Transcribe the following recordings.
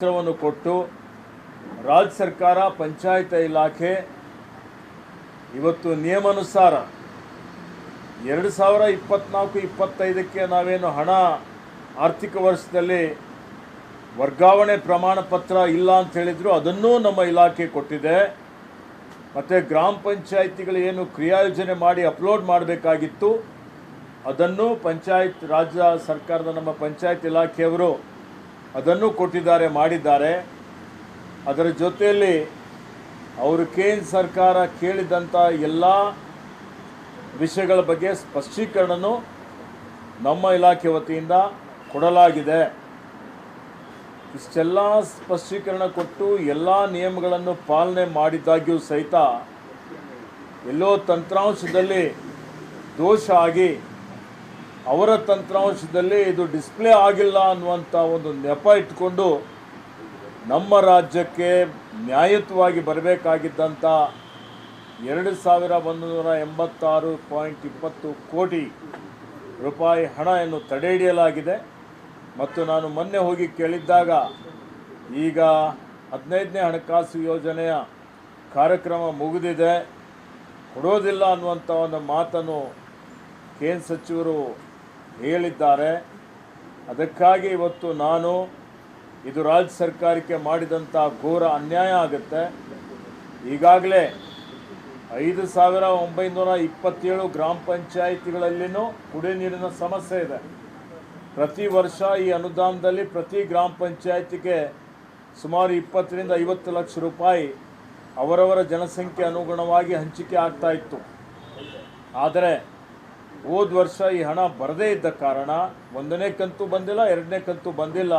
ಪತ್ರವನ್ನು ಕೊಟ್ಟು ರಾಜ್ಯ ಸರ್ಕಾರ ಪಂಚಾಯತ್ ಇಲಾಖೆ ಇವತ್ತು ನಿಯಮಾನುಸಾರ 2024-25ಕ್ಕೆ ನಾವೇನು ಹಣ ಆರ್ಥಿಕ ವರ್ಷದಲ್ಲಿ ವರ್ಗಾವಣೆ ಪ್ರಮಾಣ ಪತ್ರ ಇಲ್ಲ ಅಂತ ಹೇಳಿದ್ರು ಅದನ್ನೂ ನಮ್ಮ ಇಲಾಖೆ ಕೊಟ್ಟಿದೆ. ಮತ್ತು ಗ್ರಾಮ ಪಂಚಾಯಿತಿಗಳು ಏನು ಕ್ರಿಯಾಯೋಜನೆ ಮಾಡಿ ಅಪ್ಲೋಡ್ ಮಾಡಬೇಕಾಗಿತ್ತು ಅದನ್ನು ಪಂಚಾಯತ್ ರಾಜ್ಯ ಸರ್ಕಾರದ ನಮ್ಮ ಪಂಚಾಯತ್ ಇಲಾಖೆಯವರು ಅದನ್ನು ಕೊಟ್ಟಿದ್ದಾರೆ, ಮಾಡಿದ್ದಾರೆ. ಅದರ ಜೊತೆಯಲ್ಲಿ ಅವರು ಕೇಂದ್ರ ಸರ್ಕಾರ ಕೇಳಿದಂಥ ಎಲ್ಲ ವಿಷಯಗಳ ಬಗ್ಗೆ ಸ್ಪಷ್ಟೀಕರಣನೂ ನಮ್ಮ ಇಲಾಖೆ ವತಿಯಿಂದ ಕೊಡಲಾಗಿದೆ. ಇಷ್ಟೆಲ್ಲ ಸ್ಪಷ್ಟೀಕರಣ ಕೊಟ್ಟು ಎಲ್ಲ ನಿಯಮಗಳನ್ನು ಪಾಲನೆ ಮಾಡಿದ್ದಾಗ್ಯೂ ಸಹಿತ ಎಲ್ಲೋ ತಂತ್ರಾಂಶದಲ್ಲಿ ದೋಷ ಆಗಿ ಅವರ ತಂತ್ರಾಂಶದಲ್ಲಿ ಇದು ಡಿಸ್ಪ್ಲೇ ಆಗಿಲ್ಲ ಅನ್ನುವಂಥ ಒಂದು ನೆಪ ಇಟ್ಕೊಂಡು ನಮ್ಮ ರಾಜ್ಯಕ್ಕೆ ನ್ಯಾಯಯುತವಾಗಿ ಬರಬೇಕಾಗಿದ್ದಂಥ 2186.20 ಕೋಟಿ ರೂಪಾಯಿ ಹಣವನ್ನು ತಡೆಹಿಡಿಯಲಾಗಿದೆ. ಮತ್ತು ನಾನು ಮೊನ್ನೆ ಹೋಗಿ ಕೇಳಿದ್ದಾಗ ಈಗ 15ನೇ ಹಣಕಾಸು ಯೋಜನೆಯ ಕಾರ್ಯಕ್ರಮ ಮುಗಿದಿದೆ, ಕೊಡೋದಿಲ್ಲ ಅನ್ನುವಂಥ ಒಂದು ಮಾತನ್ನು ಕೇಂದ್ರ ಸಚಿವರು ಹೇಳಿದ್ದಾರೆ. ಅದಕ್ಕಾಗಿ ಇವತ್ತು ನಾನು ಇದು ರಾಜ್ಯ ಸರ್ಕಾರಕ್ಕೆ ಮಾಡಿದಂಥ ಘೋರ ಅನ್ಯಾಯ ಆಗುತ್ತೆ. ಈಗಾಗಲೇ 5927 ಗ್ರಾಮ ಪಂಚಾಯಿತಿಗಳಲ್ಲಿನೂ ಕುಡಿಯ ನೀರಿನ ಸಮಸ್ಯೆ ಇದೆ. ಪ್ರತಿ ವರ್ಷ ಈ ಅನುದಾನದಲ್ಲಿ ಪ್ರತಿ ಗ್ರಾಮ ಪಂಚಾಯಿತಿಗೆ ಸುಮಾರು 20ರಿಂದ 50 ಲಕ್ಷ ರೂಪಾಯಿ ಅವರವರ ಜನಸಂಖ್ಯೆ ಅನುಗುಣವಾಗಿ ಹಂಚಿಕೆ ಆಗ್ತಾ ಇತ್ತು. ಆದರೆ ಹೋದ ವರ್ಷ ಈ ಹಣ ಬರದೇ ಇದ್ದ ಕಾರಣ 1ನೇ ಕಂತು ಬಂದಿಲ್ಲ, 2ನೇ ಕಂತು ಬಂದಿಲ್ಲ.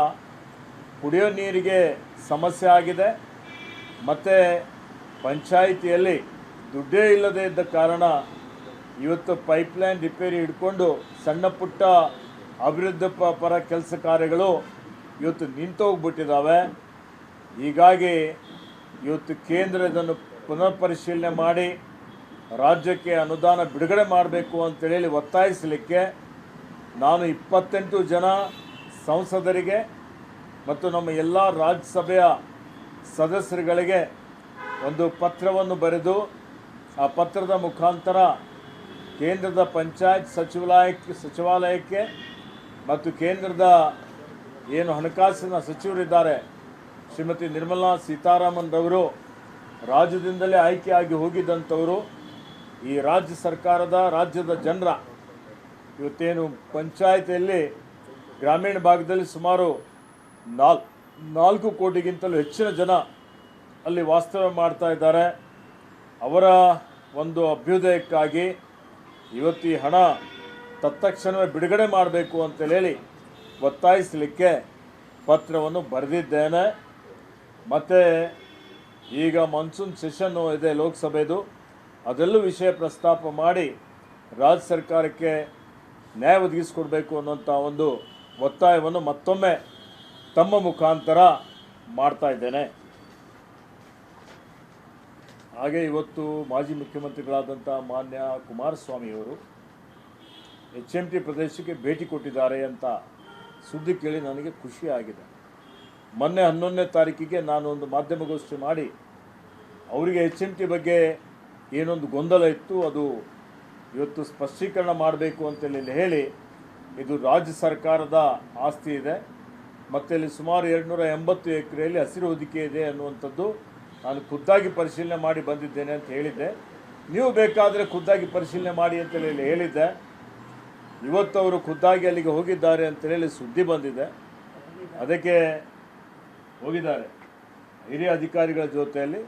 ಕುಡಿಯೋ ನೀರಿಗೆ ಸಮಸ್ಯೆ ಆಗಿದೆ. ಮತ್ತು ಪಂಚಾಯಿತಿಯಲ್ಲಿ ದುಡ್ಡೇ ಇಲ್ಲದೇ ಇದ್ದ ಕಾರಣ ಇವತ್ತು ಪೈಪ್ಲೈನ್ ರಿಪೇರಿ ಹಿಡ್ಕೊಂಡು ಸಣ್ಣ ಪುಟ್ಟ ಅಭಿವೃದ್ಧಿ ಪರ ಕೆಲಸ ಕಾರ್ಯಗಳು ಇವತ್ತು ನಿಂತೋಗ್ಬಿಟ್ಟಿದ್ದಾವೆ. ಹೀಗಾಗಿ ಇವತ್ತು ಕೇಂದ್ರ ಇದನ್ನು ಪುನರ್ ಪರಿಶೀಲನೆ ಮಾಡಿ ರಾಜ್ಯಕ್ಕೆ ಅನುದಾನ ಬಿಡುಗಡೆ ಮಾಡಬೇಕು ಅಂತೇಳಿ ಒತ್ತಾಯಿಸಲಿಕ್ಕೆ ನಾನು 28 ಜನ ಸಂಸದರಿಗೆ ಮತ್ತು ನಮ್ಮ ಎಲ್ಲ ರಾಜ್ಯಸಭೆಯ ಸದಸ್ಯರುಗಳಿಗೆ ಒಂದು ಪತ್ರವನ್ನು ಬರೆದು ಆ ಪತ್ರದ ಮುಖಾಂತರ ಕೇಂದ್ರದ ಪಂಚಾಯತ್ ಸಚಿವಾಲಯಕ್ಕೆ ಮತ್ತು ಕೇಂದ್ರದ ಏನು ಹಣಕಾಸಿನ ಸಚಿವರಿದ್ದಾರೆ ಶ್ರೀಮತಿ ನಿರ್ಮಲಾ ಸೀತಾರಾಮನ್ ರವರು ರಾಜ್ಯದಿಂದಲೇ ಆಯ್ಕೆಯಾಗಿ ಹೋಗಿದ್ದಂಥವರು ಈ ರಾಜ್ಯ ಸರ್ಕಾರದ ರಾಜ್ಯದ ಜನರ ಇವತ್ತೇನು ಪಂಚಾಯತಿಯಲ್ಲಿ ಗ್ರಾಮೀಣ ಭಾಗದಲ್ಲಿ ಸುಮಾರು 4 ಕೋಟಿಗಿಂತಲೂ ಹೆಚ್ಚಿನ ಜನ ಅಲ್ಲಿ ವಾಸ್ತವ್ಯ ಮಾಡ್ತಾ ಇದ್ದಾರೆ. ಅವರ ಒಂದು ಅಭ್ಯುದಯಕ್ಕಾಗಿ ಇವತ್ತು ಈ ಹಣ ತತ್ಕ್ಷಣವೇ ಬಿಡುಗಡೆ ಮಾಡಬೇಕು ಅಂತೇಳಿ ಒತ್ತಾಯಿಸಲಿಕ್ಕೆ ಪತ್ರವನ್ನು ಬರೆದಿದ್ದೇನೆ. ಮತ್ತು ಈಗ ಮಾನ್ಸೂನ್ ಸೆಷನ್ನು ಇದೆ ಲೋಕಸಭೆದು, ಅದೆಲ್ಲೂ ವಿಷಯ ಪ್ರಸ್ತಾಪ ಮಾಡಿ ರಾಜ್ಯ ಸರ್ಕಾರಕ್ಕೆ ನ್ಯಾಯ ಒದಗಿಸಿಕೊಡ್ಬೇಕು ಅನ್ನೋಂಥ ಒಂದು ಒತ್ತಾಯವನ್ನು ಮತ್ತೊಮ್ಮೆ ತಮ್ಮ ಮುಖಾಂತರ ಮಾಡ್ತಾ ಇದ್ದೇನೆ. ಹಾಗೆ ಇವತ್ತು ಮಾಜಿ ಮುಖ್ಯಮಂತ್ರಿಗಳಾದಂಥ ಮಾನ್ಯ ಕುಮಾರಸ್ವಾಮಿಯವರು HMT ಪ್ರದೇಶಕ್ಕೆ ಭೇಟಿ ಕೊಟ್ಟಿದ್ದಾರೆ ಅಂತ ಸುದ್ದಿ ಕೇಳಿ ನನಗೆ ಖುಷಿಯಾಗಿದೆ. ಮೊನ್ನೆ 11ನೇ ತಾರೀಕಿಗೆ ನಾನು ಒಂದು ಮಾಧ್ಯಮಗೋಷ್ಠಿ ಮಾಡಿ ಅವರಿಗೆ HMT ಬಗ್ಗೆ ಏನೊಂದು ಗೊಂದಲ ಇತ್ತು, ಅದು ಇವತ್ತು ಸ್ಪಷ್ಟೀಕರಣ ಮಾಡಬೇಕು ಅಂತೇಳಿ ಹೇಳಿ ಇದು ರಾಜ್ಯ ಸರ್ಕಾರದ ಆಸ್ತಿ ಇದೆ ಮತ್ತು ಇಲ್ಲಿ ಸುಮಾರು 280 ಎಕರೆಯಲ್ಲಿ ಹಸಿರು ಹೊದಿಕೆ ಇದೆ ಅನ್ನುವಂಥದ್ದು ನಾನು ಖುದ್ದಾಗಿ ಪರಿಶೀಲನೆ ಮಾಡಿ ಬಂದಿದ್ದೇನೆ ಅಂತ ಹೇಳಿದ್ದೆ. ನೀವು ಬೇಕಾದರೆ ಖುದ್ದಾಗಿ ಪರಿಶೀಲನೆ ಮಾಡಿ ಅಂತೇಳಿ ಹೇಳಿದ್ದೆ. ಇವತ್ತು ಅವರು ಖುದ್ದಾಗಿ ಅಲ್ಲಿಗೆ ಹೋಗಿದ್ದಾರೆ ಅಂತೇಳಿ ಸುದ್ದಿ ಬಂದಿದೆ. ಅದಕ್ಕೆ ಹೋಗಿದ್ದಾರೆ ಹಿರಿಯ ಅಧಿಕಾರಿಗಳ ಜೊತೆಯಲ್ಲಿ.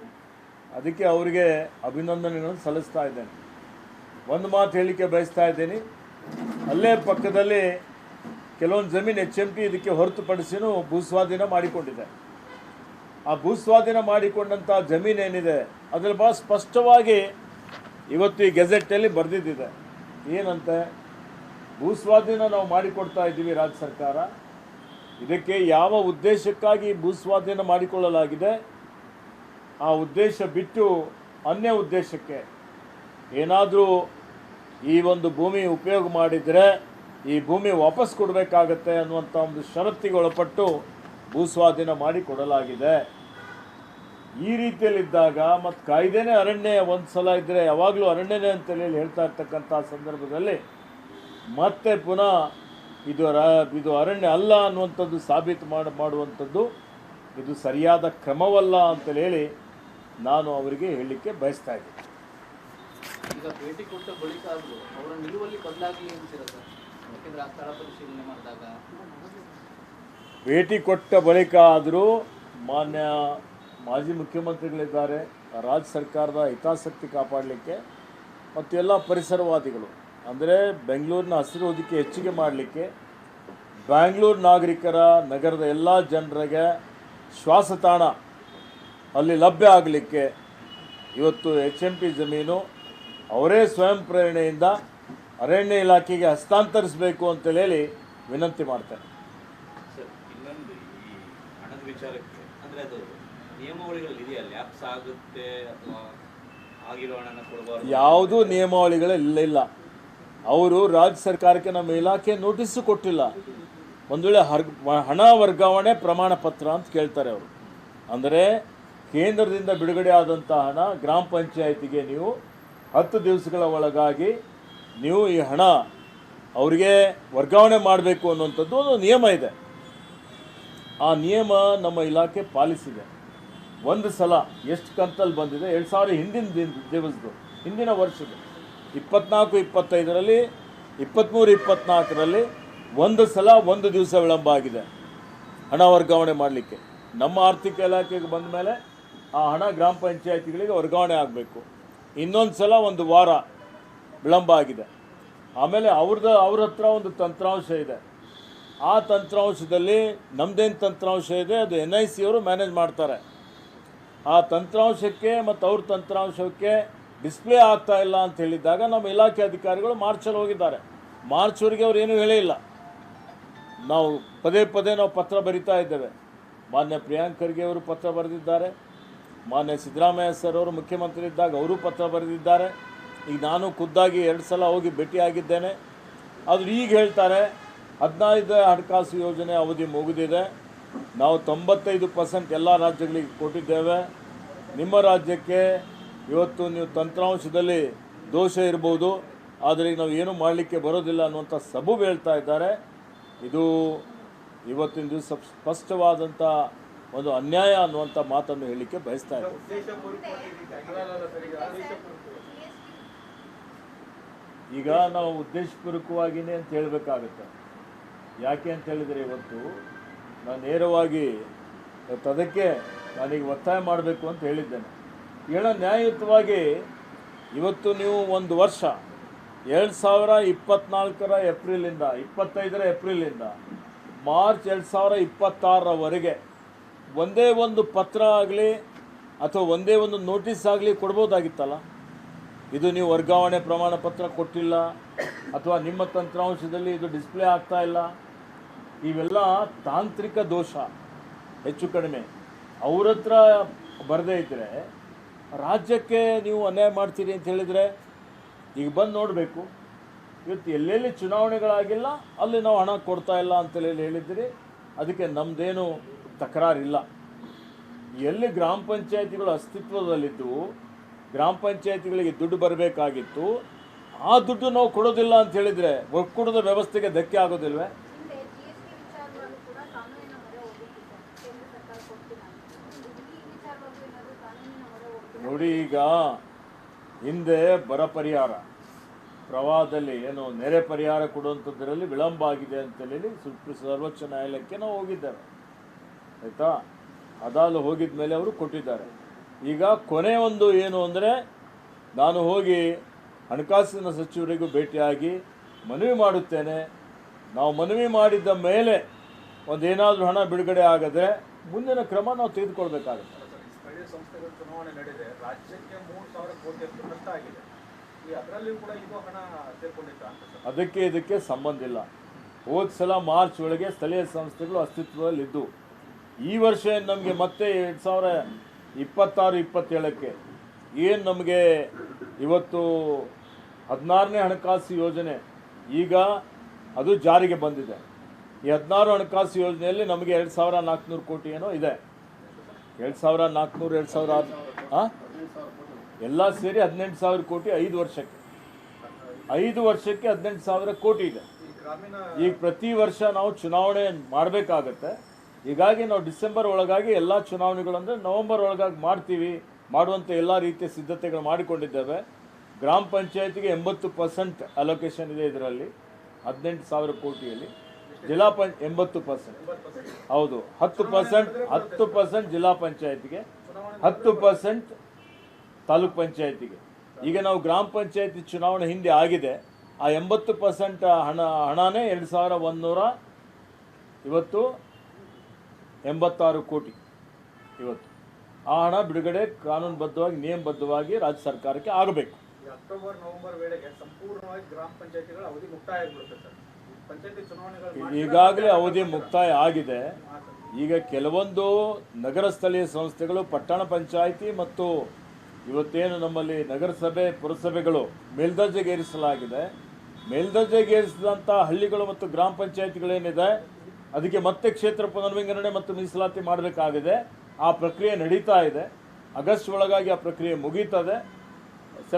ಅದಕ್ಕೆ ಅವರಿಗೆ ಅಭಿನಂದನೆಗಳನ್ನು ಸಲ್ಲಿಸ್ತಾ ಇದ್ದೇನೆ. ಒಂದು ಮಾತು ಹೇಳಿಕೆ ಬಯಸ್ತಾ ಇದ್ದೀನಿ, ಅಲ್ಲೇ ಪಕ್ಕದಲ್ಲಿ ಕೆಲವೊಂದು ಜಮೀನು HMT ಇದಕ್ಕೆ ಹೊರತುಪಡಿಸಿನೂ ಭೂಸ್ವಾಧೀನ ಮಾಡಿಕೊಂಡಿದೆ. ಆ ಭೂಸ್ವಾಧೀನ ಮಾಡಿಕೊಂಡಂಥ ಜಮೀನೇನಿದೆ ಅದರಲ್ಲಿ ಭಾಳ ಸ್ಪಷ್ಟವಾಗಿ ಇವತ್ತು ಈ ಗೆಜೆಟಲ್ಲಿ ಬರೆದಿದ್ದಿದೆ. ಏನಂತೆ, ಭೂಸ್ವಾಧೀನ ನಾವು ಮಾಡಿಕೊಡ್ತಾ ಇದ್ದೀವಿ ರಾಜ್ಯ ಸರ್ಕಾರ, ಇದಕ್ಕೆ ಯಾವ ಉದ್ದೇಶಕ್ಕಾಗಿ ಭೂಸ್ವಾಧೀನ ಮಾಡಿಕೊಳ್ಳಲಾಗಿದೆ ಆ ಉದ್ದೇಶ ಬಿಟ್ಟು ಅನ್ಯ ಉದ್ದೇಶಕ್ಕೆ ಏನಾದರೂ ಈ ಒಂದು ಭೂಮಿ ಉಪಯೋಗ ಮಾಡಿದರೆ ಈ ಭೂಮಿ ವಾಪಸ್ ಕೊಡಬೇಕಾಗತ್ತೆ ಅನ್ನುವಂಥ ಒಂದು ಷರತ್ತಿಗೆ ಒಳಪಟ್ಟು ಭೂಸ್ವಾಧೀನ ಮಾಡಿ ಕೊಡಲಾಗಿದೆ. ಈ ರೀತಿಯಲ್ಲಿದ್ದಾಗ ಮತ್ತು ಕಾಯ್ದೆನೇ ಅರಣ್ಯ ಒಂದು ಸಲ ಇದ್ದರೆ ಯಾವಾಗಲೂ ಅರಣ್ಯನೇ ಅಂತೇಳಿ ಹೇಳ್ತಾ ಇರ್ತಕ್ಕಂಥ ಸಂದರ್ಭದಲ್ಲಿ ಮತ್ತೆ ಪುನಃ ಇದು ಅರಣ್ಯ ಅಲ್ಲ ಅನ್ನುವಂಥದ್ದು ಸಾಬೀತು ಮಾಡುವಂಥದ್ದು ಇದು ಸರಿಯಾದ ಕ್ರಮವಲ್ಲ ಅಂತೇಳಿ ನಾನು ಅವರಿಗೆ ಹೇಳಲಿಕ್ಕೆ ಬಯಸ್ತಾ ಇದ್ದೀನಿ. ಈಗ ಭೇಟಿ ಕೊಟ್ಟ ಬಳಿಕ ಆದರೂ ಅವರ ನಿಲುವಲ್ಲಿ ಬದಲಾಗಲಿ ಅಂತೀರ ಸರ್? ಯಾಕೆಂದರೆ ಆ ಸ್ಥಳ ಪರಿಶೀಲನೆ ಮಾಡಿದಾಗ ಭೇಟಿ ಕೊಟ್ಟ ಬಳಿಕ ಆದರೂ ಮಾನ್ಯ ಮಾಜಿ ಮುಖ್ಯಮಂತ್ರಿಗಳಿದ್ದಾರೆ, ರಾಜ್ಯ ಸರ್ಕಾರದ ಹಿತಾಸಕ್ತಿ ಕಾಪಾಡಲಿಕ್ಕೆ ಮತ್ತು ಎಲ್ಲ ಪರಿಸರವಾದಿಗಳು ಅಂದರೆ ಬೆಂಗಳೂರಿನ ಹಸಿರು ಹೊದಿಕೆ ಹೆಚ್ಚಿಗೆ ಮಾಡಲಿಕ್ಕೆ, ಬ್ಯಾಂಗ್ಳೂರು ನಾಗರಿಕರ ನಗರದ ಎಲ್ಲ ಜನರಿಗೆ ಶ್ವಾಸತಾಣ ಅಲ್ಲಿ ಲಭ್ಯ ಆಗಲಿಕ್ಕೆ ಇವತ್ತು HMT ಜಮೀನು ಅವರೇ ಸ್ವಯಂ ಪ್ರೇರಣೆಯಿಂದ ಅರಣ್ಯ ಇಲಾಖೆಗೆ ಹಸ್ತಾಂತರಿಸಬೇಕು ಅಂತೇಳಿ ವಿನಂತಿ ಮಾಡ್ತಾರೆ. ಸರ್, ಇನ್ನೊಂದು ಈ ಹಣದ ವಿಚಾರಕ್ಕೆ ಅಂದರೆ ಅದು ನಿಯಮಾವಳಿಗಳಲ್ಲಿ ಇದೆಯಲ್ಲ, ಲ್ಯಾಪ್ಸ್ ಆಗುತ್ತೆ ಅಥವಾ ಆಗಿರೋ ಹಣನ ಕೊಡಬಾರ್ದು, ಯಾವುದೂ ನಿಯಮಾವಳಿಗಳಿಲ್ಲ. ಅವರು ರಾಜ್ಯ ಸರ್ಕಾರಕ್ಕೆ ನಮ್ಮ ಇಲಾಖೆ ನೋಟಿಸು ಕೊಟ್ಟಿಲ್ಲ. ಒಂದು ವೇಳೆ ಹಣ ವರ್ಗಾವಣೆ ಪ್ರಮಾಣ ಪತ್ರ ಅಂತ ಕೇಳ್ತಾರೆ ಅವರು. ಅಂದರೆ ಕೇಂದ್ರದಿಂದ ಬಿಡುಗಡೆ ಆದಂಥ ಹಣ ಗ್ರಾಮ ಪಂಚಾಯತಿಗೆ ನೀವು 10 ದಿವಸಗಳ ಒಳಗಾಗಿ ನೀವು ಈ ಹಣ ಅವರಿಗೆ ವರ್ಗಾವಣೆ ಮಾಡಬೇಕು ಅನ್ನುವಂಥದ್ದು ಒಂದು ನಿಯಮ ಇದೆ. ಆ ನಿಯಮ ನಮ್ಮ ಇಲಾಖೆ ಪಾಲಿಸಿದೆ. ಒಂದು ಸಲ ಎಷ್ಟು ಕಂತಲ್ಲಿ ಬಂದಿದೆ 2000 ಹಿಂದಿನ ವರ್ಷದ 24-25ರಲ್ಲಿ 23-24ರಲ್ಲಿ ಒಂದು ಸಲ 1 ದಿವಸ ವಿಳಂಬ ಆಗಿದೆ ಹಣ ವರ್ಗಾವಣೆ ಮಾಡಲಿಕ್ಕೆ. ನಮ್ಮ ಆರ್ಥಿಕ ಇಲಾಖೆಗೆ ಬಂದ ಮೇಲೆ ಆ ಹಣ ಗ್ರಾಮ ಪಂಚಾಯತಿಗಳಿಗೆ ವರ್ಗಾವಣೆ ಆಗಬೇಕು. ಇನ್ನೊಂದು ಸಲ 1 ವಾರ ವಿಳಂಬ ಆಗಿದೆ. ಆಮೇಲೆ ಅವ್ರ ಹತ್ರ ಒಂದು ತಂತ್ರಾಂಶ ಇದೆ. ಆ ತಂತ್ರಾಂಶದಲ್ಲಿ ನಮ್ಮದೇನು ತಂತ್ರಾಂಶ ಇದೆ ಅದು NIC ಅವರು ಮ್ಯಾನೇಜ್ ಮಾಡ್ತಾರೆ. ಆ ತಂತ್ರಾಂಶಕ್ಕೆ ಮತ್ತು ಅವ್ರ ತಂತ್ರಾಂಶಕ್ಕೆ ಡಿಸ್ಪ್ಲೇ ಆಗ್ತಾ ಇಲ್ಲ ಅಂತ ಹೇಳಿದಾಗ ನಮ್ಮ ಇಲಾಖೆ ಅಧಿಕಾರಿಗಳು ಮಾರ್ಚಲ್ಲಿ ಹೋಗಿದ್ದಾರೆ. ಮಾರ್ಚ್ವರೆಗೆ ಅವ್ರು ಏನೂ ಹೇಳೇ ಇಲ್ಲ. ನಾವು ಪದೇ ನಾವು ಪತ್ರ ಬರಿತಾ ಇದ್ದೇವೆ. ಮಾನ್ಯ ಪ್ರಿಯಾಂಕ್ ಖರ್ಗೆ ಅವರು ಪತ್ರ ಬರೆದಿದ್ದಾರೆ, ಮಾನ್ಯ ಸಿದ್ದರಾಮಯ್ಯ ಸರ್ ಅವರು ಮುಖ್ಯಮಂತ್ರಿ ಇದ್ದಾಗ ಅವರು ಪತ್ರ ಬರೆದಿದ್ದಾರೆ. ಈಗ ನಾನು ಖುದ್ದಾಗಿ 2 ಸಲ ಹೋಗಿ ಭೇಟಿಯಾಗಿದ್ದೇನೆ. ಆದರೂ ಈಗ ಹೇಳ್ತಾರೆ 15 ಹಣಕಾಸು ಯೋಜನೆ ಅವಧಿ ಮುಗಿದಿದೆ, ನಾವು 95% ಎಲ್ಲ ರಾಜ್ಯಗಳಿಗೆ ಕೊಟ್ಟಿದ್ದೇವೆ, ನಿಮ್ಮ ರಾಜ್ಯಕ್ಕೆ ಇವತ್ತು ನೀವು ತಂತ್ರಾಂಶದಲ್ಲಿ ದೋಷ ಇರ್ಬೋದು, ಆದರೆ ಈಗ ನಾವು ಏನೂ ಮಾಡಲಿಕ್ಕೆ ಬರೋದಿಲ್ಲ ಅನ್ನುವಂಥ ಸಬೂಬು ಹೇಳ್ತಾ ಇದ್ದಾರೆ. ಇದು ಇವತ್ತಿನ ದಿವಸ ಸ್ಪಷ್ಟವಾದಂಥ ಒಂದು ಅನ್ಯಾಯ ಅನ್ನುವಂಥ ಮಾತನ್ನು ಹೇಳಲಿಕ್ಕೆ ಬಯಸ್ತಾ ಇದ್ದಾರೆ. ಈಗ ನಾವು ಉದ್ದೇಶಪೂರ್ವಕವಾಗಿಯೇ ಅಂತ ಹೇಳಬೇಕಾಗುತ್ತೆ. ಯಾಕೆ ಅಂತ ಹೇಳಿದರೆ ಇವತ್ತು ನಾನು ನೇರವಾಗಿ ಅದಕ್ಕೆ ನಾನೀಗ ಒತ್ತಾಯ ಮಾಡಬೇಕು ಅಂತ ಹೇಳಿದ್ದೇನೆ. ನ್ಯಾಯಯುತವಾಗಿ ಇವತ್ತು ನೀವು 1 ವರ್ಷ 2024 ಏಪ್ರಿಲಿಂದ 25 ಏಪ್ರಿಲಿಂದ ಮಾರ್ಚ್ 2026ರವರೆಗೆ ಒಂದೇ ಒಂದು ಪತ್ರ ಆಗಲಿ ಅಥವಾ ಒಂದೇ ಒಂದು ನೋಟಿಸ್ ಆಗಲಿ ಕೊಡ್ಬೋದಾಗಿತ್ತಲ್ಲ. ಇದು ನೀವು ವರ್ಗಾವಣೆ ಪ್ರಮಾಣ ಪತ್ರ ಕೊಟ್ಟಿಲ್ಲ ಅಥವಾ ನಿಮ್ಮ ತಂತ್ರಾಂಶದಲ್ಲಿ ಇದು ಡಿಸ್ಪ್ಲೇ ಆಗ್ತಾ ಇಲ್ಲ, ಇವೆಲ್ಲ ತಾಂತ್ರಿಕ ದೋಷ ಹೆಚ್ಚು ಕಡಿಮೆ. ಅವ್ರ ಹತ್ರ ಬರದೇ ಇದ್ದರೆ ರಾಜ್ಯಕ್ಕೆ ನೀವು ಅನ್ಯಾಯ ಮಾಡ್ತೀರಿ ಅಂತ ಹೇಳಿದರೆ ಈಗ ಬಂದು ನೋಡಬೇಕು. ಇವತ್ತು ಎಲ್ಲೆಲ್ಲಿ ಚುನಾವಣೆಗಳಾಗಿಲ್ಲ ಅಲ್ಲಿ ನಾವು ಹಣ ಕೊಡ್ತಾ ಇಲ್ಲ ಅಂತೇಳಿ ಹೇಳಿದ್ದೀರಿ, ಅದಕ್ಕೆ ನಮ್ಮದೇನು ತಕರಾರಿಲ್ಲ. ಎಲ್ಲಿ ಗ್ರಾಮ ಪಂಚಾಯತಿಗಳು ಅಸ್ತಿತ್ವದಲ್ಲಿದ್ದವು, ಗ್ರಾಮ ಪಂಚಾಯತಿಗಳಿಗೆ ದುಡ್ಡು ಬರಬೇಕಾಗಿತ್ತು, ಆ ದುಡ್ಡು ನಾವು ಕೊಡೋದಿಲ್ಲ ಅಂತ ಹೇಳಿದರೆ ಒಕ್ಕೂಟದ ವ್ಯವಸ್ಥೆಗೆ ಧಕ್ಕೆ ಆಗೋದಿಲ್ವೇ? ನೋಡಿ, ಈಗ ಹಿಂದೆ ಬರ ಪರಿಹಾರ ಪ್ರವಾಹದಲ್ಲಿ ಏನು ನೆರೆ ಪರಿಹಾರ ಕೊಡುವಂಥದ್ರಲ್ಲಿ ವಿಳಂಬ ಆಗಿದೆ ಅಂತೇಳಿ ಸರ್ವೋಚ್ಚ ನ್ಯಾಯಾಲಯಕ್ಕೆ ನಾವು ಹೋಗಿದ್ದೇವೆ, ಆಯಿತಾ. ಅದಾಲು ಹೋಗಿದ ಮೇಲೆ ಅವರು ಕೊಟ್ಟಿದ್ದಾರೆ. ಈಗ ಕೊನೆ ಒಂದು ಏನು ಅಂದರೆ ನಾನು ಹೋಗಿ ಹಣಕಾಸಿನ ಸಚಿವರಿಗೂ ಭೇಟಿಯಾಗಿ ಮನವಿ ಮಾಡುತ್ತೇನೆ. ನಾವು ಮನವಿ ಮಾಡಿದ್ದ ಮೇಲೆ ಒಂದೇನಾದರೂ ಹಣ ಬಿಡುಗಡೆ ಆಗದೆ ಮುಂದಿನ ಕ್ರಮ ನಾವು ತೆಗೆದುಕೊಳ್ಬೇಕಾಗುತ್ತೆ. ಸ್ಥಳೀಯ ಸಂಸ್ಥೆಗಳ ಚುನಾವಣೆ ನಡೆದಿದೆ, ರಾಜ್ಯಕ್ಕೆ 3,000 ಕೋಟಿ ನಷ್ಟ ಆಗಿದೆ. ಅದರಲ್ಲಿಯೂ ಕೂಡ ಇದು ಹಣ ಸೇರ್ಕೊಂಡಿದ್ದ ಅಂತ ಅದಕ್ಕೆ ಇದಕ್ಕೆ ಸಂಬಂಧ ಇಲ್ಲ. ಹೋದ ಸಲ ಮಾರ್ಚ್ ಒಳಗೆ ಸ್ಥಳೀಯ ಸಂಸ್ಥೆಗಳು ಅಸ್ತಿತ್ವದಲ್ಲಿದ್ದು, ಈ ವರ್ಷ ನಮಗೆ ಮತ್ತೆ 2026-27ಕ್ಕೆ ಏನು ನಮಗೆ ಇವತ್ತು 16ನೇ ಹಣಕಾಸು ಯೋಜನೆ ಈಗ ಅದು ಜಾರಿಗೆ ಬಂದಿದೆ. ಈ 16 ಹಣಕಾಸು ಯೋಜನೆಯಲ್ಲಿ ನಮಗೆ 2,400 ಕೋಟಿ ಏನೋ ಇದೆ. 2,400 2,000 ಹಾಂ ಎಲ್ಲ ಸೇರಿ 18,000 ಕೋಟಿ 5 ವರ್ಷಕ್ಕೆ. 5 ವರ್ಷಕ್ಕೆ 18,000 ಕೋಟಿ ಇದೆ. ಈಗ ಪ್ರತಿ ವರ್ಷ ನಾವು ಚುನಾವಣೆ ಮಾಡಬೇಕಾಗತ್ತೆ. ಹೀಗಾಗಿ ನಾವು ಡಿಸೆಂಬರ್ ಒಳಗಾಗಿ ಎಲ್ಲ ಚುನಾವಣೆಗಳಂದರೆ ನವೆಂಬರ್ ಒಳಗಾಗಿ ಮಾಡುವಂಥ ಎಲ್ಲ ರೀತಿಯ ಸಿದ್ಧತೆಗಳು ಮಾಡಿಕೊಂಡಿದ್ದೇವೆ. ಗ್ರಾಮ ಪಂಚಾಯತಿಗೆ 80% ಅಲೋಕೇಶನ್ ಇದೆ. ಇದರಲ್ಲಿ 18,000 ಕೋಟಿಯಲ್ಲಿ ಜಿಲ್ಲಾ 80%, ಹೌದು, 10% ಜಿಲ್ಲಾ ಪಂಚಾಯತಿಗೆ, 10% ತಾಲೂಕ್ ಪಂಚಾಯತಿಗೆ. ಈಗ ನಾವು ಗ್ರಾಮ ಪಂಚಾಯತಿ ಚುನಾವಣೆ ಹಿಂದೆ ಆಗಿದೆ. ಆ 80% ಹಣನೇ 2,186 ಕೋಟಿ ಇವತ್ತು. ಆ ಹಣ ಬಿಡುಗಡೆ ಕಾನೂನುಬದ್ಧವಾಗಿ ನಿಯಮಬದ್ಧವಾಗಿ ರಾಜ್ಯ ಸರ್ಕಾರಕ್ಕೆ ಆಗಬೇಕು. ಅಕ್ಟೋಬರ್ ನವೆಂಬರ್ ವೇಳೆಗೆ ಸಂಪೂರ್ಣವಾಗಿ ಗ್ರಾಮ ಪಂಚಾಯತಿಗಳ ಅವಧಿ ಮುಕ್ತಾಯ ಆಗಿಬಿಡುತ್ತೆ ಸರ್. ಪಂಚಾಯತಿ ಚುನಾವಣೆಗಳು ಈಗಾಗಲೇ ಅವಧಿ ಮುಕ್ತಾಯ ಆಗಿದೆ. ಈಗ ಕೆಲವೊಂದು ನಗರ ಸ್ಥಳೀಯ ಸಂಸ್ಥೆಗಳು, ಪಟ್ಟಣ ಪಂಚಾಯಿತಿ ಮತ್ತು ಇವತ್ತೇನು ನಮ್ಮಲ್ಲಿ ನಗರಸಭೆ ಪುರಸಭೆಗಳು ಮೇಲ್ದರ್ಜೆಗೇರಿಸಲಾಗಿದೆ. ಮೇಲ್ದರ್ಜೆಗೇರಿಸಿದಂಥ ಹಳ್ಳಿಗಳು ಮತ್ತು ಗ್ರಾಮ ಪಂಚಾಯಿತಿಗಳೇನಿದೆ ಅದಕ್ಕೆ ಮತ್ತೆ ಕ್ಷೇತ್ರ ಪುನರ್ವಿಂಗಡಣೆ ಮತ್ತು ಮೀಸಲಾತಿ ಮಾಡಬೇಕಾಗಿದೆ. ಆ ಪ್ರಕ್ರಿಯೆ ನಡೀತಾ ಇದೆ. ಆಗಸ್ಟ್ ಒಳಗಾಗಿ ಆ ಪ್ರಕ್ರಿಯೆ ಮುಗೀತದೆ.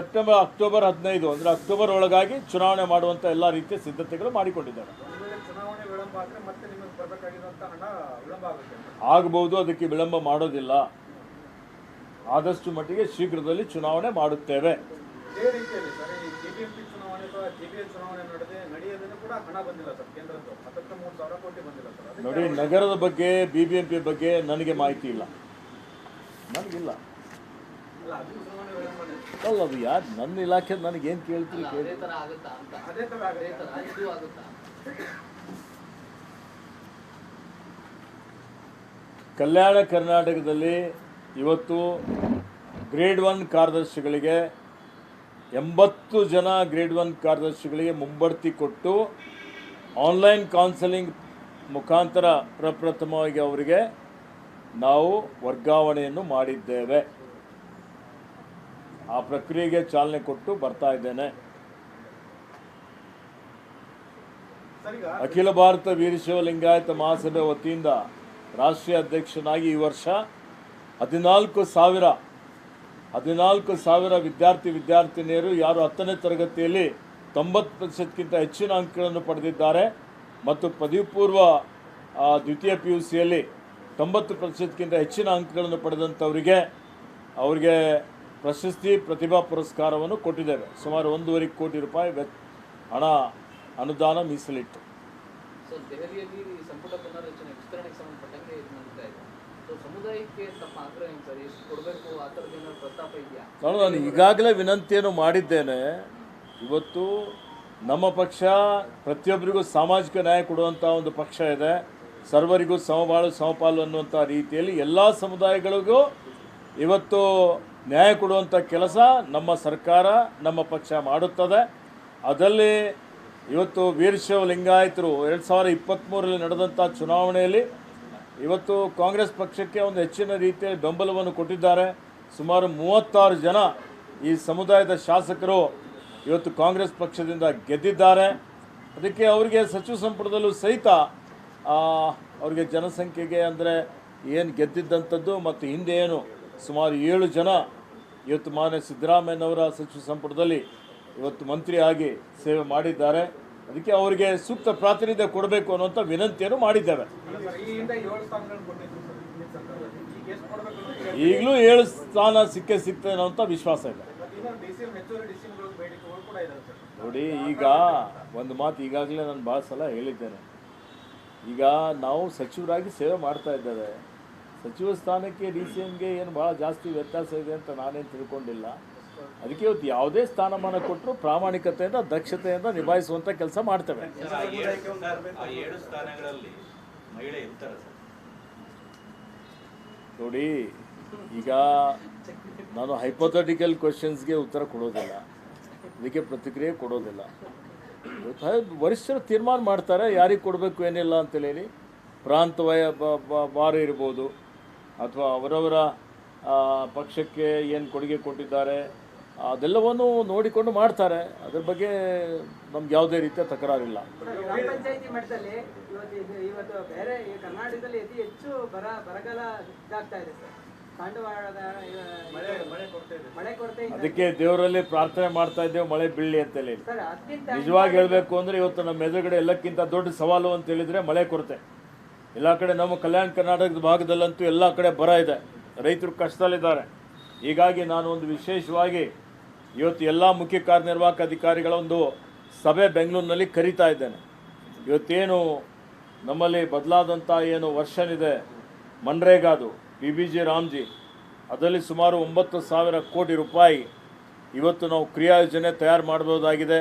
ಅಕ್ಟೋಬರ್ 15 ಅಂದರೆ ಅಕ್ಟೋಬರ್ ಒಳಗಾಗಿ ಚುನಾವಣೆ ಮಾಡುವಂಥ ಎಲ್ಲ ರೀತಿಯ ಸಿದ್ಧತೆಗಳು ಮಾಡಿಕೊಂಡಿದ್ದಾರೆ. ಚುನಾವಣೆ ವಿಳಂಬ ಆದರೆ ಮತ್ತೆ ನಿಮಗೆ ಬರಬೇಕಾಗಿರುವಂಥ ಹಣ ವಿಳಂಬ ಆಗುತ್ತೆ. ಆಗಬಹುದು, ಅದಕ್ಕೆ ವಿಳಂಬ ಮಾಡೋದಿಲ್ಲ. ಆದಷ್ಟು ಮಟ್ಟಿಗೆ ಶೀಘ್ರದಲ್ಲಿ ಚುನಾವಣೆ ಮಾಡುತ್ತೇವೆ. ಇದೇ ರೀತಿಯಲ್ಲಿ ಸರ್ ಈ JPMP ಚುನಾವಣೆ ಅಥವಾ JPL ಚುನಾವಣೆ ನಡೆಯೋದನ್ನು ಕೂಡ ಹಣ ಬಂದಿಲ್ಲ ಸರ್. ಕೇಂದ್ರದ್ದು 73,000 ಕೋಟಿ ಬಂದಿಲ್ಲ ಸರ್. ನೋಡಿ, ನಗರದ ಬಗ್ಗೆ BBMP ಬಗ್ಗೆ ನನಗೆ ಮಾಹಿತಿ ಇಲ್ಲ, ನನಗಿಲ್ಲ. ಅಲ್ಲ, ಅದು ಚುನಾವಣೆ ವಿಳಂಬನೆ ಅಲ್ಲ, ಅದು ಯಾರು ನನ್ನ ಇಲಾಖೆ ನನಗೇನು ಕೇಳ್ತೀರಿ ಕೇಳಿ. ಅದೇ ಥರ ಆಗುತ್ತಾ ಅಂತ. ಅದೇ ಥರ ಅದೇ ಥರ ಇದು ಆಗುತ್ತಾ? ಕಲ್ಯಾಣ ಕರ್ನಾಟಕದಲ್ಲಿ ಇವತ್ತು ಗ್ರೇಡ್ 1 ಕಾರ್ಯದರ್ಶಿಗಳಿಗೆ 80 ಜನ ಗ್ರೇಡ್ 1 ಕಾರ್ಯದರ್ಶಿಗಳಿಗೆ ಮುಂಬಡ್ತಿ ಕೊಟ್ಟು ಆನ್ಲೈನ್ ಕೌನ್ಸೆಲಿಂಗ್ ಮುಖಾಂತರ ಪ್ರಪ್ರಥಮವಾಗಿ ಅವರಿಗೆ ನಾವು ವರ್ಗಾವಣೆಯನ್ನು ಮಾಡಿದ್ದೇವೆ. ಆ ಪ್ರಕ್ರಿಯೆಗೆ ಚಾಲನೆ ಕೊಟ್ಟು ಬರ್ತಾ ಇದ್ದೇನೆ. ಅಖಿಲ ಭಾರತ ವೀರಶೈವ ಲಿಂಗಾಯತ ಮಹಾಸಭೆ ವತಿಯಿಂದ ರಾಷ್ಟ್ರೀಯ ಅಧ್ಯಕ್ಷನಾಗಿ ಈ ವರ್ಷ 14,000 ವಿದ್ಯಾರ್ಥಿನಿಯರು ಯಾರು 10ನೇ ತರಗತಿಯಲ್ಲಿ 90%ಕ್ಕಿಂತ ಹೆಚ್ಚಿನ ಅಂಕಗಳನ್ನು ಪಡೆದಿದ್ದಾರೆ ಮತ್ತು ಪದವಿ ಪೂರ್ವ ದ್ವಿತೀಯ PUCಯಲ್ಲಿ 90%ಕ್ಕಿಂತ ಹೆಚ್ಚಿನ ಅಂಕಗಳನ್ನು ಪಡೆದಂಥವರಿಗೆ ಅವರಿಗೆ ಪ್ರಶಸ್ತಿ ಪ್ರತಿಭಾ ಪುರಸ್ಕಾರವನ್ನು ಕೊಟ್ಟಿದ್ದೇವೆ. ಸುಮಾರು 1.5 ಕೋಟಿ ರೂಪಾಯಿ ಹಣ ಅನುದಾನ ಮೀಸಲಿಟ್ಟು. ಸೊ ದೆಹಲಿಯಲ್ಲಿ ಸಂಪುಟ ಪುನರ್ರಚನೆ ವಿಸ್ತರಣೆಗೆ ಸಂಬಂಧಪಟ್ಟಂಗೆ ಇದು ನಡೀತಾ ಇದೆ. ಸೊ ಸಮುದಾಯಕ್ಕೆ ತಮ್ಮ ಆಗ್ರಹ ಏನು ಸರ್? ಎಷ್ಟು ಕೊಡಬೇಕು, ಆ ಥರದ ಏನಾದ್ರು ಪ್ರಸ್ತಾಪ ಇದೆಯಾ? ನಾನು ಈಗಾಗಲೇ ವಿನಂತಿಯನ್ನು ಮಾಡಿದ್ದೇನೆ. ಇವತ್ತು ನಮ್ಮ ಪಕ್ಷ ಪ್ರತಿಯೊಬ್ಬರಿಗೂ ಸಾಮಾಜಿಕ ನ್ಯಾಯ ಕೊಡುವಂಥ ಒಂದು ಪಕ್ಷ ಇದೆ. ಸರ್ವರಿಗೂ ಸಮಬಾಳು ಸಮಪಾಲು ಅನ್ನುವಂಥ ರೀತಿಯಲ್ಲಿ ಎಲ್ಲ ಸಮುದಾಯಗಳಿಗೂ ಇವತ್ತು ನ್ಯಾಯ ಕೊಡುವಂಥ ಕೆಲಸ ನಮ್ಮ ಸರ್ಕಾರ, ನಮ್ಮ ಪಕ್ಷ ಮಾಡುತ್ತದೆ. ಅದರಲ್ಲಿ ಇವತ್ತು ವೀರಶೈವ ಲಿಂಗಾಯತರು 2023ರಲ್ಲಿ ನಡೆದಂಥ ಚುನಾವಣೆಯಲ್ಲಿ ಇವತ್ತು ಕಾಂಗ್ರೆಸ್ ಪಕ್ಷಕ್ಕೆ ಒಂದು ಹೆಚ್ಚಿನ ರೀತಿಯಲ್ಲಿ ಬೆಂಬಲವನ್ನು ಕೊಟ್ಟಿದ್ದಾರೆ. ಸುಮಾರು 36 ಜನ ಈ ಸಮುದಾಯದ ಶಾಸಕರು ಇವತ್ತು ಕಾಂಗ್ರೆಸ್ ಪಕ್ಷದಿಂದ ಗೆದ್ದಿದ್ದಾರೆ. ಅದಕ್ಕೆ ಅವರಿಗೆ ಸಚಿವ ಸಂಪುಟದಲ್ಲೂ ಸಹಿತ ಅವರಿಗೆ ಜನಸಂಖ್ಯೆಗೆ ಅಂದರೆ ಏನು ಗೆದ್ದಿದ್ದಂಥದ್ದು ಮತ್ತು ಹಿಂದೆ ಏನು ಸುಮಾರು 7 ಜನ ಇವತ್ತು ಮಾನ್ಯ ಸಿದ್ದರಾಮಯ್ಯನವರ ಸಚಿವ ಸಂಪುಟದಲ್ಲಿ ಇವತ್ತು ಮಂತ್ರಿಯಾಗಿ ಸೇವೆ ಮಾಡಿದ್ದಾರೆ. ಅದಕ್ಕೆ ಅವರಿಗೆ ಸೂಕ್ತ ಪ್ರಾತಿನಿಧ್ಯ ಕೊಡಬೇಕು ಅನ್ನುವಂಥ ವಿನಂತಿಯನ್ನು ಮಾಡಿದ್ದೇವೆ. ಈಗಲೂ 7 ಸ್ಥಾನ ಸಿಗ್ತದೆ ಅನ್ನೋಂಥ ವಿಶ್ವಾಸ ಇದೆ. ನೋಡಿ, ಈಗ ಒಂದು ಮಾತು ಈಗಾಗಲೇ ನಾನು ಭಾಳ ಸಲ ಹೇಳಿದ್ದೇನೆ. ಈಗ ನಾವು ಸಚಿವರಾಗಿ ಸೇವೆ ಮಾಡ್ತಾ ಇದ್ದೇವೆ. ಸಚಿವ ಸ್ಥಾನಕ್ಕೆ DCMಗೆ ಏನು ಭಾಳ ಜಾಸ್ತಿ ವ್ಯತ್ಯಾಸ ಇದೆ ಅಂತ ನಾನೇನು ತಿಳ್ಕೊಂಡಿಲ್ಲ. ಅದಕ್ಕೆ ಇವತ್ತು ಯಾವುದೇ ಸ್ಥಾನಮಾನ ಕೊಟ್ಟರು ಪ್ರಾಮಾಣಿಕತೆಯಿಂದ ದಕ್ಷತೆಯಿಂದ ನಿಭಾಯಿಸುವಂಥ ಕೆಲಸ ಮಾಡ್ತೇವೆ. ಆ 7 ಸ್ಥಾನಗಳಲ್ಲಿ ಮಹಿಳೆ ಇರ್ತಾರೆ ಸರ್. ನೋಡಿ, ಈಗ ನಾನು ಹೈಪೋಥೆಟಿಕಲ್ ಕ್ವೆಶನ್ಸ್ಗೆ ಉತ್ತರ ಕೊಡೋದಿಲ್ಲ, ಅದಕ್ಕೆ ಪ್ರತಿಕ್ರಿಯೆ ಕೊಡೋದಿಲ್ಲ. ಇವತ್ತು ವರಿಷ್ಠರು ತೀರ್ಮಾನ ಮಾಡ್ತಾರೆ ಯಾರಿಗೆ ಕೊಡಬೇಕು ಏನಿಲ್ಲ ಅಂತೇಳಿ. ಪ್ರಾಂತ ಭಾರ ಇರ್ಬೋದು ಅಥವಾ ಅವರವರ ಪಕ್ಷಕ್ಕೆ ಏನು ಕೊಡುಗೆ ಕೊಟ್ಟಿದ್ದಾರೆ, ಅದೆಲ್ಲವನ್ನು ನೋಡಿಕೊಂಡು ಮಾಡ್ತಾರೆ. ಅದ್ರ ಬಗ್ಗೆ ನಮ್ಗೆ ಯಾವುದೇ ರೀತಿಯ ತಕರಾರಿಲ್ಲ. ಗ್ರಾಮ ಪಂಚಾಯತಿ ಮಟ್ಟದಲ್ಲಿ ಇವತ್ತು ಬೇರೆ ಈ ಕರ್ನಾಟಕದಲ್ಲಿ ಅತಿ ಹೆಚ್ಚು ಬರಗಾಲ ಇದಾಗ್ತಾ ಇದೆ ಸರ್. ಕಾಂಡವಾಳದ ಮಳೆ ಕೊರತೆ ಅದಕ್ಕೆ ದೇವರಲ್ಲಿ ಪ್ರಾರ್ಥನೆ ಮಾಡ್ತಾ ಇದ್ದೇವೆ ಮಳೆ ಬೀಳಲಿ ಅಂತೇಳಿ. ಸರ್ ಅದಕ್ಕಿಂತ ನಿಜವಾಗಿ ಹೇಳಬೇಕು ಅಂದರೆ ಇವತ್ತು ನಮ್ಮ ಎದುರುಗಡೆ ಎಲ್ಲಕ್ಕಿಂತ ದೊಡ್ಡ ಸವಾಲು ಅಂತ ಹೇಳಿದರೆ ಮಳೆ ಕೊರತೆ. ಎಲ್ಲ ಕಡೆ ನಮ್ಮ ಕಲ್ಯಾಣ ಕರ್ನಾಟಕದ ಭಾಗದಲ್ಲಂತೂ ಎಲ್ಲ ಕಡೆ ಬರ ಇದೆ, ರೈತರು ಕಷ್ಟದಲ್ಲಿದ್ದಾರೆ. ಹೀಗಾಗಿ ನಾನು ಒಂದು ವಿಶೇಷವಾಗಿ ಇವತ್ತು ಎಲ್ಲ ಮುಖ್ಯ ಕಾರ್ಯನಿರ್ವಾಹಕ ಅಧಿಕಾರಿಗಳ ಒಂದು ಸಭೆ ಬೆಂಗಳೂರಿನಲ್ಲಿ ಕರೀತಾ ಇದ್ದೇನೆ. ಇವತ್ತೇನು ನಮ್ಮಲ್ಲಿ ಬದಲಾದಂಥ ಏನು ವರ್ಷನ್ ಇದೆ ಮನ್ರೇಗಾದು BBG ರಾಮ್ಜಿ, ಅದರಲ್ಲಿ ಸುಮಾರು 9,000 ಕೋಟಿ ರೂಪಾಯಿ ಇವತ್ತು ನಾವು ಕ್ರಿಯಾ ಯೋಜನೆ ತಯಾರು ಮಾಡಬಹುದಾಗಿದೆ.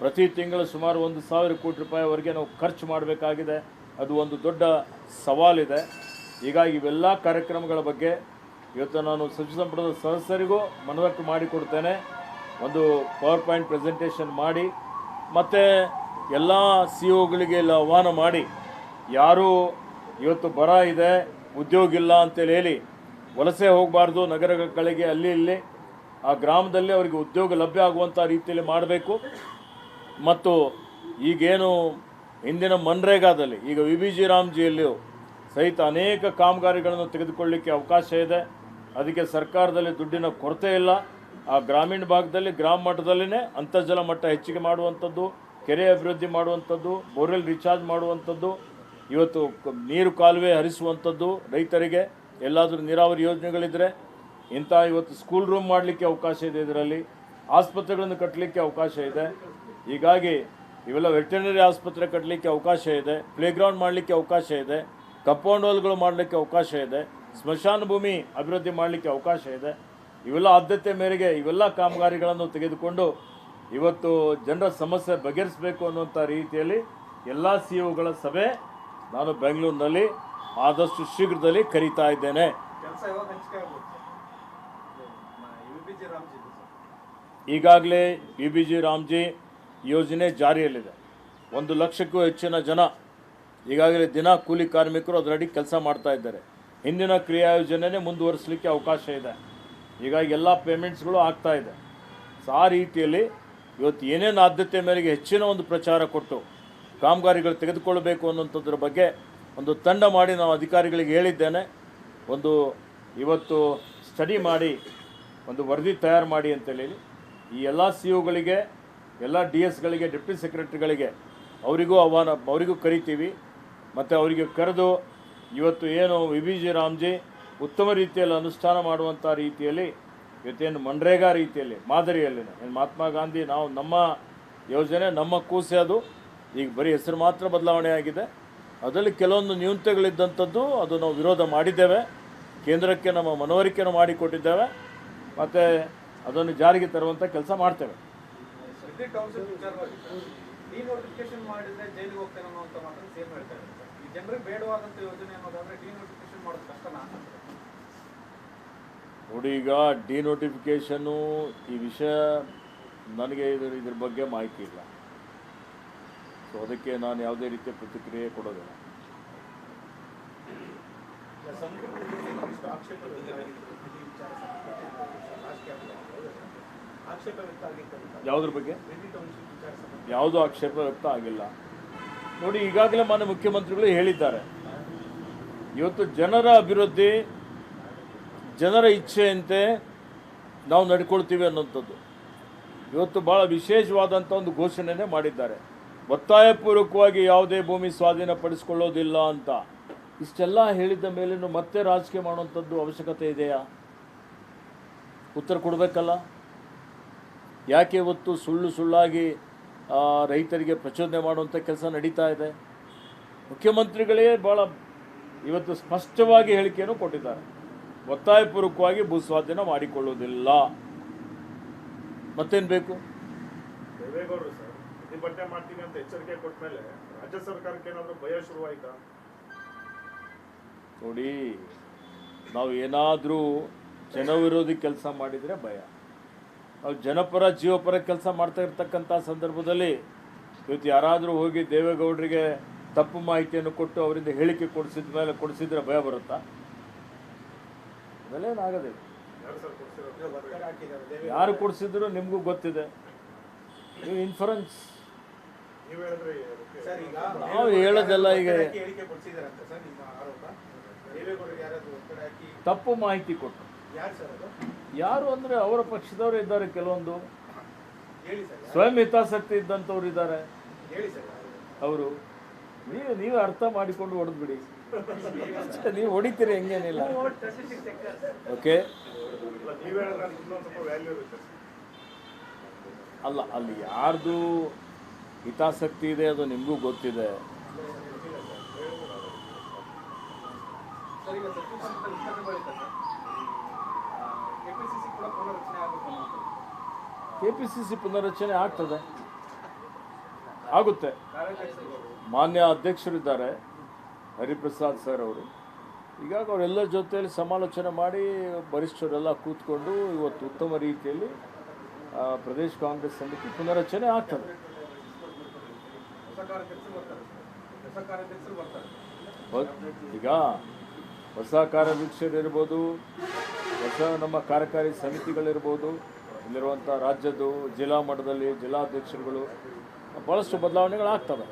ಪ್ರತಿ ತಿಂಗಳು ಸುಮಾರು 1,000 ಕೋಟಿ ರೂಪಾಯಿವರೆಗೆ ನಾವು ಖರ್ಚು ಮಾಡಬೇಕಾಗಿದೆ. ಅದು ಒಂದು ದೊಡ್ಡ ಸವಾಲಿದೆ. ಹೀಗಾಗಿ ಇವೆಲ್ಲ ಕಾರ್ಯಕ್ರಮಗಳ ಬಗ್ಗೆ ಇವತ್ತು ನಾನು ಸಚಿವ ಸಂಪುಟದ ಸದಸ್ಯರಿಗೂ ಮನವರಿಕೆ ಮಾಡಿಕೊಡ್ತೇನೆ. ಒಂದು ಪವರ್ ಪಾಯಿಂಟ್ ಪ್ರೆಸೆಂಟೇಷನ್ ಮಾಡಿ ಮತ್ತು ಎಲ್ಲ CEOಗಳಿಗೆ ಎಲ್ಲ ಆಹ್ವಾನ ಮಾಡಿ, ಯಾರು ಇವತ್ತು ಬರ ಇದೆ ಉದ್ಯೋಗ ಇಲ್ಲ ಅಂತೇಳಿ ಹೇಳಿ ವಲಸೆ ಹೋಗಬಾರ್ದು ನಗರಗಳಿಗೆ, ಅಲ್ಲಿ ಇಲ್ಲಿ ಆ ಗ್ರಾಮದಲ್ಲಿ ಅವರಿಗೆ ಉದ್ಯೋಗ ಲಭ್ಯ ಆಗುವಂಥ ರೀತಿಯಲ್ಲಿ ಮಾಡಬೇಕು. ಮತ್ತು ಈಗೇನು ಹಿಂದಿನ ಮನ್ರೇಗಾದಲ್ಲಿ ಈಗ BBG ರಾಮ್ಜಿಯಲ್ಲಿಯೂ ಸಹಿತ ಅನೇಕ ಕಾಮಗಾರಿಗಳನ್ನು ತೆಗೆದುಕೊಳ್ಳಲಿಕ್ಕೆ ಅವಕಾಶ ಇದೆ. ಅದಕ್ಕೆ ಸರ್ಕಾರದಲ್ಲಿ ದುಡ್ಡಿನ ಕೊರತೆ ಇಲ್ಲ. ಆ ಗ್ರಾಮೀಣ ಭಾಗದಲ್ಲಿ ಗ್ರಾಮ ಮಟ್ಟದಲ್ಲೇ ಅಂತರ್ಜಲ ಮಟ್ಟ ಹೆಚ್ಚಿಗೆ ಮಾಡುವಂಥದ್ದು, ಕೆರೆ ಅಭಿವೃದ್ಧಿ ಮಾಡುವಂಥದ್ದು, ಬೋರ್ವೆಲ್ ರೀಚಾರ್ಜ್ ಮಾಡುವಂಥದ್ದು, ಇವತ್ತು ನೀರು ಕಾಲುವೆ ಹರಿಸುವಂಥದ್ದು, ರೈತರಿಗೆ ಎಲ್ಲಾದರೂ ನೀರಾವರಿ ಯೋಜನೆಗಳಿದ್ದರೆ ಇಂಥ ಇವತ್ತು ಸ್ಕೂಲ್ ರೂಮ್ ಮಾಡಲಿಕ್ಕೆ ಅವಕಾಶ ಇದೆ, ಇದರಲ್ಲಿ ಆಸ್ಪತ್ರೆಗಳನ್ನು ಕಟ್ಟಲಿಕ್ಕೆ ಅವಕಾಶ ಇದೆ. ಹೀಗಾಗಿ ಇವೆಲ್ಲ ವೆಟರ್ನರಿ ಆಸ್ಪತ್ರೆ ಕಟ್ಟಲಿಕ್ಕೆ ಅವಕಾಶ ಇದೆ, ಪ್ಲೇಗ್ರೌಂಡ್ ಮಾಡಲಿಕ್ಕೆ ಅವಕಾಶ ಇದೆ, ಕಂಪೌಂಡ್ ವಾಲ್ಗಳು ಮಾಡಲಿಕ್ಕೆ ಅವಕಾಶ ಇದೆ, ಸ್ಮಶಾನ ಭೂಮಿ ಅಭಿವೃದ್ಧಿ ಮಾಡಲಿಕ್ಕೆ ಅವಕಾಶ ಇದೆ. ಇವೆಲ್ಲ ಆದ್ಯತೆ ಮೇರೆಗೆ ಇವೆಲ್ಲ ಕಾಮಗಾರಿಗಳನ್ನು ತೆಗೆದುಕೊಂಡು ಇವತ್ತು ಜನರ ಸಮಸ್ಯೆ ಬಗೆಹರಿಸಬೇಕು ಅನ್ನುವಂಥ ರೀತಿಯಲ್ಲಿ ಎಲ್ಲ CEOಗಳ ಸಭೆ ನಾನು ಬೆಂಗಳೂರಿನಲ್ಲಿ ಆದಷ್ಟು ಶೀಘ್ರದಲ್ಲಿ ಕರೀತಾ ಇದ್ದೇನೆ. ಕೆಲಸ ಯಾವಾಗ ಹಂಚಿಕೆ ಆಗುತ್ತೆ BBG ರಾಮ್ಜಿ? ಈಗಾಗಲೇ BBG ರಾಮ್ಜಿ ಯೋಜನೆ ಜಾರಿಯಲ್ಲಿದೆ. 1 ಲಕ್ಷಕ್ಕೂ ಹೆಚ್ಚಿನ ಜನ ಈಗಾಗಲೇ ದಿನ ಕೂಲಿ ಕಾರ್ಮಿಕರು ಅದರಡಿ ಕೆಲಸ ಮಾಡ್ತಾ ಇದ್ದಾರೆ. ಹಿಂದಿನ ಕ್ರಿಯಾ ಯೋಜನೆನೇ ಮುಂದುವರಿಸಲಿಕ್ಕೆ ಅವಕಾಶ ಇದೆ. ಹೀಗಾಗಿ ಎಲ್ಲ ಪೇಮೆಂಟ್ಸ್ಗಳು ಆಗ್ತಾ ಇದೆ. ಸೊ ಆ ರೀತಿಯಲ್ಲಿ ಇವತ್ತು ಏನೇನು ಆದ್ಯತೆ ಮೇರೆಗೆ ಹೆಚ್ಚಿನ ಒಂದು ಪ್ರಚಾರ ಕೊಟ್ಟು ಕಾಮಗಾರಿಗಳು ತೆಗೆದುಕೊಳ್ಳಬೇಕು ಅನ್ನೋಂಥದ್ರ ಬಗ್ಗೆ ಒಂದು ತಂಡ ಮಾಡಿ ನಾವು ಅಧಿಕಾರಿಗಳಿಗೆ ಹೇಳಿದ್ದೇನೆ. ಒಂದು ಇವತ್ತು ಸ್ಟಡಿ ಮಾಡಿ ಒಂದು ವರದಿ ತಯಾರು ಮಾಡಿ ಅಂತೇಳಿ ಈ ಎಲ್ಲ CEOಗಳಿಗೆ, ಎಲ್ಲ DSಗಳಿಗೆ, ಡೆಪ್ಟಿ ಸೆಕ್ರೆಟರಿಗಳಿಗೆ ಅವರಿಗೂ ಆಹ್ವಾನ, ಅವರಿಗೂ ಕರಿತೀವಿ. ಮತ್ತು ಅವರಿಗೆ ಕರೆದು ಇವತ್ತು ಏನು BBG ರಾಮ್ಜಿ ಉತ್ತಮ ರೀತಿಯಲ್ಲಿ ಅನುಷ್ಠಾನ ಮಾಡುವಂಥ ರೀತಿಯಲ್ಲಿ ಇವತ್ತೇನು ಮನ್ರೇಗಾ ರೀತಿಯಲ್ಲಿ ಮಾದರಿಯಲ್ಲಿ ಮಹಾತ್ಮ ಗಾಂಧಿ ನಾವು ನಮ್ಮ ಯೋಜನೆ ನಮ್ಮ ಕೂಸೆ, ಅದು ಈಗ ಬರೀ ಹೆಸರು ಮಾತ್ರ ಬದಲಾವಣೆ ಆಗಿದೆ. ಅದರಲ್ಲಿ ಕೆಲವೊಂದು ನ್ಯೂನತೆಗಳಿದ್ದಂಥದ್ದು ಅದು ನಾವು ವಿರೋಧ ಮಾಡಿದ್ದೇವೆ. ಕೇಂದ್ರಕ್ಕೆ ನಮ್ಮ ಮನವರಿಕೆಯನ್ನು ಮಾಡಿಕೊಟ್ಟಿದ್ದೇವೆ ಮತ್ತು ಅದನ್ನು ಜಾರಿಗೆ ತರುವಂಥ ಕೆಲಸ ಮಾಡ್ತೇವೆ. ಕೌನ್ಸಿಲ್ ವಿಚಾರವಾಗಿ ಡಿನೋಟಿಫಿಕೇಶನ್ ಮಾಡಿದ್ರೆ ಜೈಲಿಗೆ ಹೋಗ್ತೇನೆ ಅನ್ನೋಂಥ ಮಾತ್ರ ಸೇಮ್ ಹೇಳ್ತಾ ಇದ್ದಾರೆ. ಈ ಜನರಿಗೆ ಬೇಡವಾದಂಥ ಯೋಜನೆ ಅನ್ನೋದಾದ್ರೆ ಡಿನೋಟಿಫಿಕೇಶನ್ ಮಾಡೋದು ಕಷ್ಟನಾ? ನೋಡಿ, ಈಗ ಡಿನೋಟಿಫಿಕೇಷನ್ನು ಈ ವಿಷಯ ನನಗೆ ಇದ್ರ ಬಗ್ಗೆ ಮಾಹಿತಿ ಇಲ್ಲ. ಸೊ ಅದಕ್ಕೆ ನಾನು ಯಾವುದೇ ರೀತಿಯ ಪ್ರತಿಕ್ರಿಯೆ ಕೊಡೋದಿಲ್ಲ. ಯಾವುದ್ರ ಬಗ್ಗೆ ಯಾವುದೂ ಆಕ್ಷೇಪ ವ್ಯಕ್ತ ಆಗಿಲ್ಲ. ನೋಡಿ, ಈಗಾಗಲೇ ಮಾನ್ಯ ಮುಖ್ಯಮಂತ್ರಿಗಳು ಹೇಳಿದ್ದಾರೆ, ಇವತ್ತು ಜನರ ಅಭಿವೃದ್ಧಿ, ಜನರ ಇಚ್ಛೆಯಂತೆ ನಾವು ನಡ್ಕೊಳ್ತೀವಿ ಅನ್ನೋಂಥದ್ದು ಇವತ್ತು ಭಾಳ ವಿಶೇಷವಾದಂಥ ಒಂದು ಘೋಷಣೆನೇ ಮಾಡಿದ್ದಾರೆ. ಒತ್ತಾಯಪೂರ್ವಕವಾಗಿ ಯಾವುದೇ ಭೂಮಿ ಸ್ವಾಧೀನಪಡಿಸಿಕೊಳ್ಳೋದಿಲ್ಲ ಅಂತ. ಇಷ್ಟೆಲ್ಲ ಹೇಳಿದ ಮೇಲೂ ಮತ್ತೆ ರಾಜಕೀಯ ಮಾಡುವಂಥದ್ದು ಅವಶ್ಯಕತೆ ಇದೆಯಾ? ಉತ್ತರ ಕೊಡಬೇಕಲ್ಲ. ಯಾಕೆ ಇವತ್ತು ಸುಳ್ಳಾಗಿ ರೈತರಿಗೆ ಪ್ರಚೋದನೆ ಮಾಡುವಂಥ ಕೆಲಸ ನಡೀತಾ ಇದೆ? ಮುಖ್ಯಮಂತ್ರಿಗಳೇ ಭಾಳ ಇವತ್ತು ಸ್ಪಷ್ಟವಾಗಿ ಹೇಳಿಕೆಯನ್ನು ಕೊಟ್ಟಿದ್ದಾರೆ, ಒತ್ತಾಯಪೂರ್ವಕವಾಗಿ ಭೂ ಸ್ವಾಧೀನ ಮಾಡಿಕೊಳ್ಳುವುದಿಲ್ಲ. ಮತ್ತೇನು ಬೇಕು? ದೇವೇಗೌಡರು ಸರ್ ಪ್ರತಿಭಟನೆ ಮಾಡ್ತೀನಿ ಅಂತ ಎಚ್ಚರಿಕೆ ಕೊಟ್ಟ ಮೇಲೆ ರಾಜ್ಯ ಸರ್ಕಾರಕ್ಕೆ ಏನಾದರೂ ಭಯ ಶುರುವಾಯಿತಾ? ನೋಡಿ, ನಾವು ಏನಾದರೂ ಜನವಿರೋಧಿ ಕೆಲಸ ಮಾಡಿದರೆ ಭಯ. ನಾವು ಜನಪರ ಜೀವಪರ ಕೆಲಸ ಮಾಡ್ತಾ ಇರ್ತಕ್ಕಂಥ ಸಂದರ್ಭದಲ್ಲಿ ಇವತ್ತು ಯಾರಾದರೂ ಹೋಗಿ ದೇವೇಗೌಡರಿಗೆ ತಪ್ಪು ಮಾಹಿತಿಯನ್ನು ಕೊಟ್ಟು ಅವರಿಂದ ಹೇಳಿಕೆ ಕೊಡಿಸಿದ್ರೆ ಭಯ ಬರುತ್ತಾ? ಅದಲ್ಲೇನಾಗೋದಿಲ್ಲ. ಯಾರು ಸರ್ ಕೊಡ್ಸಿರೋದು? ಒತ್ತಡ ಹಾಕಿದ್ದಾರೆ ದೇವೇಗೌಡ. ಯಾರು ಕೊಡಿಸಿದ್ರು ನಿಮಗೂ ಗೊತ್ತಿದೆ. ನೀವು ಇನ್ಫರೆನ್ಸ್ ನೀವು ಹೇಳಿದ್ರೆ ಅದಕ್ಕೆ ಸರ್ ಈಗ ನಾವು ಹೇಳೋದೆಲ್ಲ ಈಗ ಒತ್ತಡ ಹಾಕಿ ಹೇಳಿಕೆ ಕೊಡ್ಸಿದಾರಂತ ಸರ್ ನಿಮ್ಮ ಆರೋಪ. ದೇವೇಗೌಡರಿಗೆ ಯಾರಾದ್ರೂ ಒತ್ತಡ ಹಾಕಿ ತಪ್ಪು ಮಾಹಿತಿ ಕೊಟ್ಟರು. ಯಾರು ಸರ್ ಅದು ಯಾರು ಅಂದರೆ ಅವರ ಪಕ್ಷದವರು ಇದ್ದಾರೆ, ಕೆಲವೊಂದು ಹೇಳಿ ಸರ್ ಸ್ವಯಂ ಹಿತಾಸಕ್ತಿ ಇದ್ದಂಥವ್ರು ಇದ್ದಾರೆ. ಹೇಳಿ ಸರ್ ಅವರು ನೀವೇ ಅರ್ಥ ಮಾಡಿಕೊಂಡು ಹೊಡೆದ್ಬಿಡಿ. ನೀವು ಹೊಡಿತೀರಿ, ಹೆಂಗೇನಿಲ್ಲ. ಓಕೆ, ಅಲ್ಲ, ನೀವು ಹೇಳಿದ್ರೆ ಅದಕ್ಕೆ ಇನ್ನೊಂದು ಸ್ವಲ್ಪ ವ್ಯಾಲ್ಯೂ ಇರುತ್ತೆ ಸರ್. ಅಲ್ಲ, ಅಲ್ಲಿ ಯಾರ್ದು ಹಿತಾಸಕ್ತಿ ಇದೆ ಅದು ನಿಮಗೂ ಗೊತ್ತಿದೆ. ಸರ್ ಈಗ ಸಚಿವ ಸಂಪುಟ ವಿಸ್ತರಣೆ ಬಳಿಕ ಸರ್ ಕೆಪಿಸಿಸಿ ಕೂಡ ಪುನರ್ರಚನೆ ಆಗಬೇಕು ಅನ್ನೋದು KPCC ಪುನರ್ರಚನೆ ಆಗ್ತದೆ, ಆಗುತ್ತೆ. ಕಾರ್ಯದರ್ಶಿಗಳು ಮಾನ್ಯ ಅಧ್ಯಕ್ಷರಿದ್ದಾರೆ ಹರಿಪ್ರಸಾದ್ ಸರ್ ಅವರು. ಹೀಗಾಗಿ ಅವರೆಲ್ಲರ ಜೊತೆಯಲ್ಲಿ ಸಮಾಲೋಚನೆ ಮಾಡಿ ವರಿಷ್ಠರೆಲ್ಲ ಕೂತ್ಕೊಂಡು ಇವತ್ತು ಉತ್ತಮ ರೀತಿಯಲ್ಲಿ ಪ್ರದೇಶ ಕಾಂಗ್ರೆಸ್ ಸಮಿತಿ ಪುನರ್ರಚನೆ ಆಗ್ತದೆ. ಹೊಸ ಕಾರ್ಯದರ್ಶಿಗಳು ಬರ್ತಾರೆ ಸರ್. ಹೊಸ ಕಾರ್ಯದರ್ಶಿಗಳು ಬರ್ತಾರೆ. ಈಗ ಹೊಸ ಕಾರ್ಯಾಧ್ಯಕ್ಷರಿರ್ಬೋದು, ಹೊಸ ನಮ್ಮ ಕಾರ್ಯಕಾರಿ ಸಮಿತಿಗಳಿರ್ಬೋದು, ಇಲ್ಲಿರುವಂಥ ರಾಜ್ಯದ್ದು ಜಿಲ್ಲಾ ಮಟ್ಟದಲ್ಲಿ ಜಿಲ್ಲಾಧ್ಯಕ್ಷರುಗಳು ಭಾಳಷ್ಟು ಬದಲಾವಣೆಗಳಾಗ್ತವೆ.